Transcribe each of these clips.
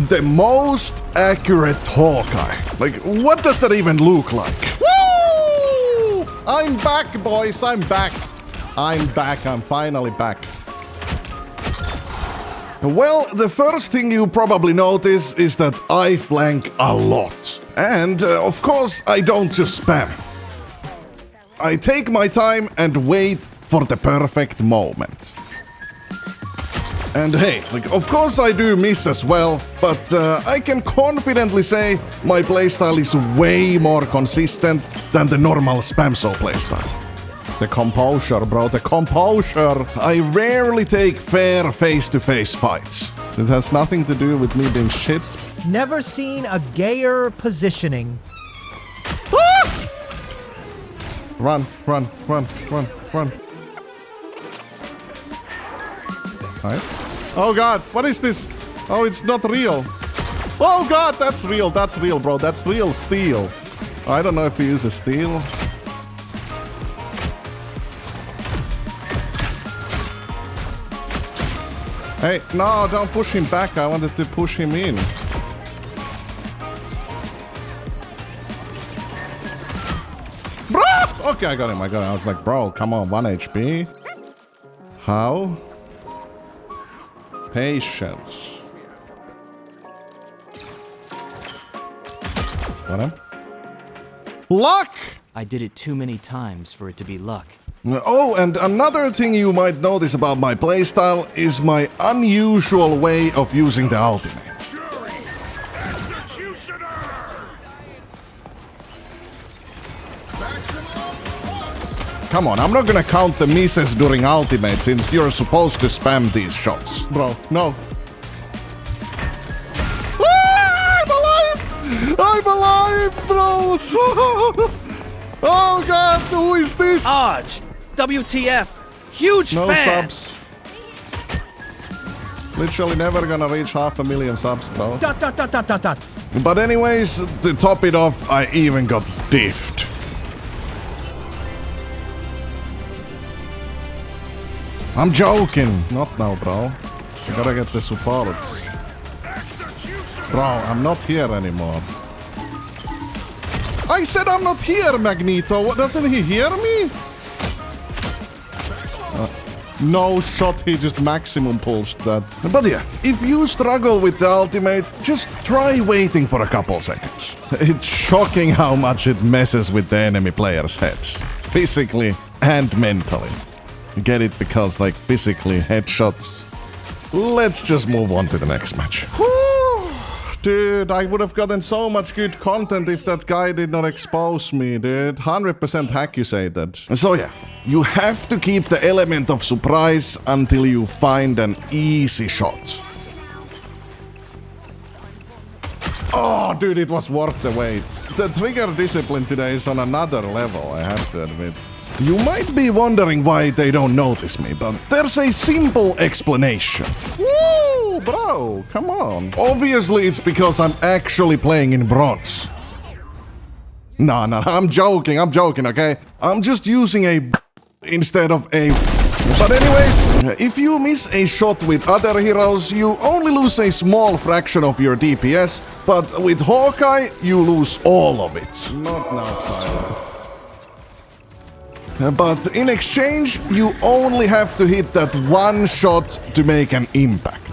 the most accurate Hawkeye. Like, what does that even look like? Woo! I'm back, boys. I'm back. I'm back. I'm finally back. Well, the first thing you probably notice is that I flank a lot. And, of course, I don't just spam. I take my time and wait for the perfect moment. And hey, like, of course I do miss as well, but I can confidently say my playstyle is way more consistent than the normal spamso playstyle. The composure, bro, the composure. I rarely take fair face-to-face fights. It has nothing to do with me being shit. Never seen a gayer positioning. Ah! Run, run, run, run, run. Right. Oh god, what is this? Oh, it's not real. Oh god, that's real, bro. That's real steel. I don't know if he uses steel. Hey, no, don't push him back. I wanted to push him in. Bro! Okay, I got him. I was like, bro, come on, 1 HP. How? Patience. Got him. Luck! I did it too many times for it to be luck. Oh, and another thing you might notice about my playstyle is my unusual way of using the ultimate. Come on, I'm not gonna count the misses during ultimate since you're supposed to spam these shots. Bro, no. Ah, I'm alive! I'm alive, bro! Oh god, who is this? Arrge! WTF! Huge No fan! subs. Literally never gonna reach 500,000 subs, bro. Dot, dot, dot, dot, dot, dot. But anyways, to top it off, I even got diffed. I'm joking. Not now, bro. I gotta get the support. Bro, I'm not here anymore. I said I'm not here, Magneto. What, doesn't he hear me? No shot, he just maximum pulsed that. But yeah, if you struggle with the ultimate, just try waiting for a couple seconds. It's shocking how much it messes with the enemy players' heads. Physically and mentally. Get it? Because, like, physically, headshots. Let's just move on to the next match. Whew. Dude, I would have gotten so much good content if that guy did not expose me, dude. 100% accusated. So yeah, you have to keep the element of surprise until you find an easy shot. Oh, dude, it was worth the wait. The trigger discipline today is on another level, I have to admit. You might be wondering why they don't notice me, but there's a simple explanation. Woo, bro, come on. Obviously, it's because I'm actually playing in bronze. No, I'm joking, okay? I'm just using a instead of a... But anyways, if you miss a shot with other heroes, you only lose a small fraction of your DPS, but with Hawkeye, you lose all of it. Not now, Tyler. But in exchange, you only have to hit that one shot to make an impact.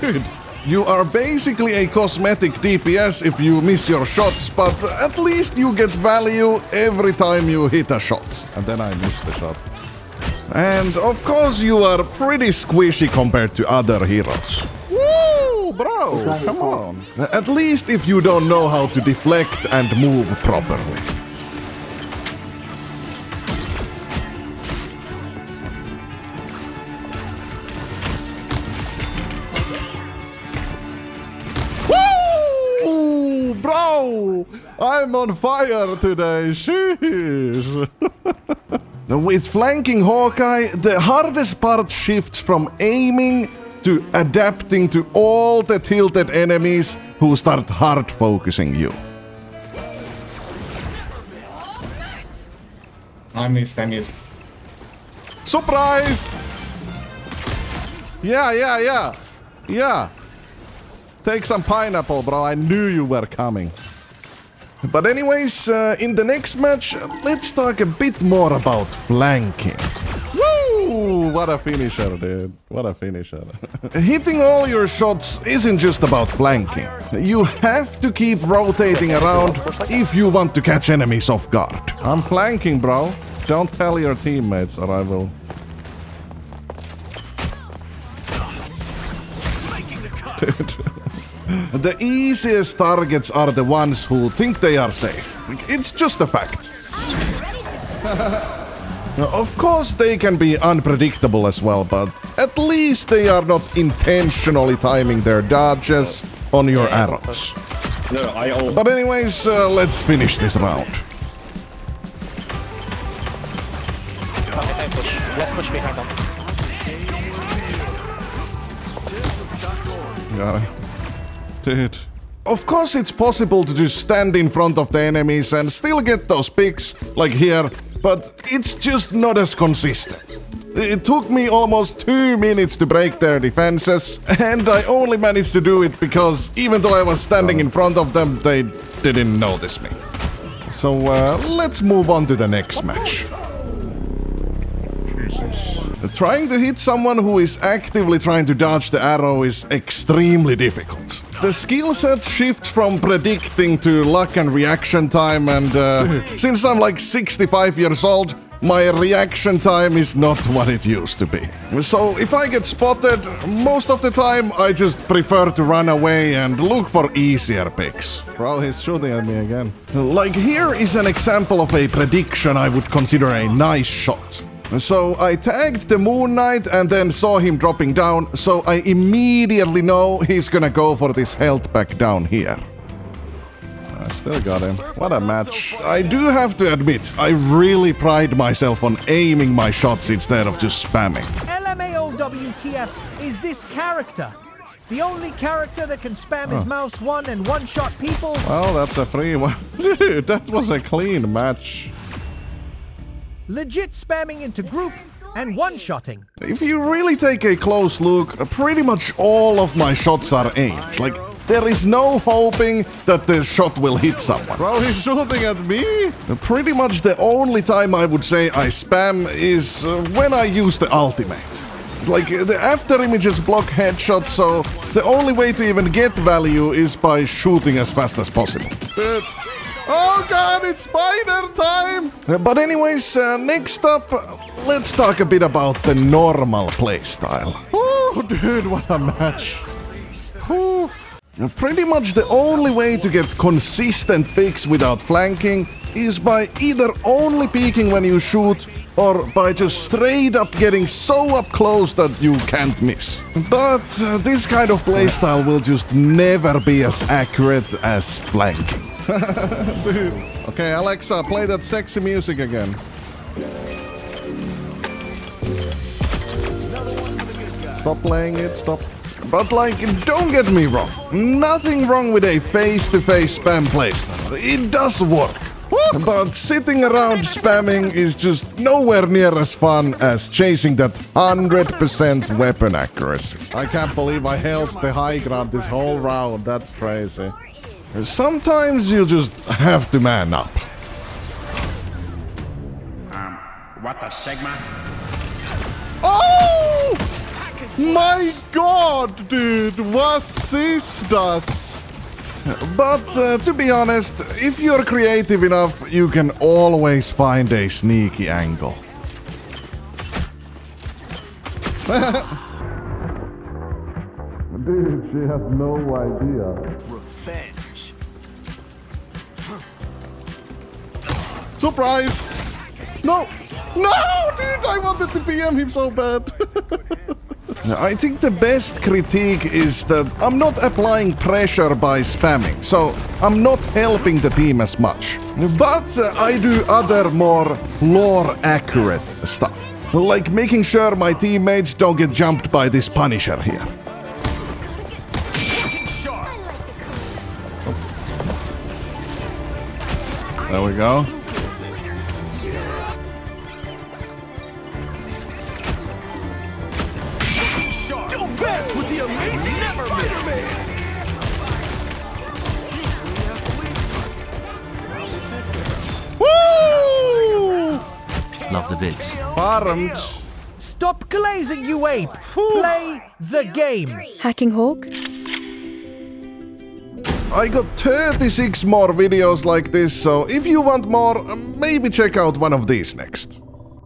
Dude, you are basically a cosmetic DPS if you miss your shots, but at least you get value every time you hit a shot. And then I missed the shot. And of course you are pretty squishy compared to other heroes. Woo, bro, come on. At least if you don't know how to deflect and move properly. Bro, I'm on fire today, sheesh. With flanking Hawkeye, the hardest part shifts from aiming to adapting to all the tilted enemies who start hard focusing you. I missed. Surprise! Yeah. Take some pineapple, bro. I knew you were coming. But anyways, in the next match, let's talk a bit more about flanking. Woo! What a finisher, dude. What a finisher. Hitting all your shots isn't just about flanking. You have to keep rotating around if you want to catch enemies off guard. I'm flanking, bro. Don't tell your teammates or I will... Dude. The easiest targets are the ones who think they are safe. It's just a fact. Of course they can be unpredictable as well, but at least they are not intentionally timing their dodges on your arrows. But anyways, let's finish this round. Let's push behind them. Got it. Dude. Of course it's possible to just stand in front of the enemies and still get those picks, like here, but it's just not as consistent. It took me almost 2 minutes to break their defenses, and I only managed to do it because even though I was standing in front of them, they didn't notice me. So let's move on to the next match. Trying to hit someone who is actively trying to dodge the arrow is extremely difficult. The skill set shifts from predicting to luck and reaction time, and since I'm like 65 years old, my reaction time is not what it used to be. So if I get spotted, most of the time I just prefer to run away and look for easier picks. Bro, he's shooting at me again. Like here is an example of a prediction I would consider a nice shot. So I tagged the Moon Knight and then saw him dropping down, so I immediately know he's gonna go for this health pack down here. I still got him. What a match. I do have to admit, I really pride myself on aiming my shots instead of just spamming. LMAO WTF is this character. The only character that can spam his mouse one and one-shot people. Well, that's a free one. Dude, that was a clean match. Legit spamming into group and one-shotting. If you really take a close look, pretty much all of my shots are aimed. Like, there is no hoping that the shot will hit someone. Bro, he's shooting at me? Pretty much the only time I would say I spam is when I use the ultimate. Like, the after images block headshots, so the only way to even get value is by shooting as fast as possible. Oh god, it's spider time! But anyways, next up, let's talk a bit about the normal playstyle. Oh, dude, what a match. Whew. Pretty much the only way to get consistent picks without flanking is by either only peeking when you shoot, or by just straight up getting so up close that you can't miss. But this kind of playstyle will just never be as accurate as flanking. Dude. Okay, Alexa, play that sexy music again. Stop playing it, stop. But like, don't get me wrong. Nothing wrong with a face-to-face spam playstyle. It does work. But sitting around spamming is just nowhere near as fun as chasing that 100% weapon accuracy. I can't believe I held the high ground this whole round. That's crazy. Sometimes you just have to man up. What the Sigma? Oh! My god, dude! Was is das? But to be honest, if you're creative enough, you can always find a sneaky angle. Dude, she has no idea. Revenge. Surprise! No! No, dude! I wanted to PM him so bad. I think the best critique is that I'm not applying pressure by spamming, so I'm not helping the team as much. But I do other more lore-accurate stuff. Like making sure my teammates don't get jumped by this Punisher here. There we go. Do best with the amazing Spider-Man. love the vids. Arrge. Stop glazing, you ape! Play the game! Hacking Hawk? I got 36 more videos like this, so if you want more, maybe check out one of these next.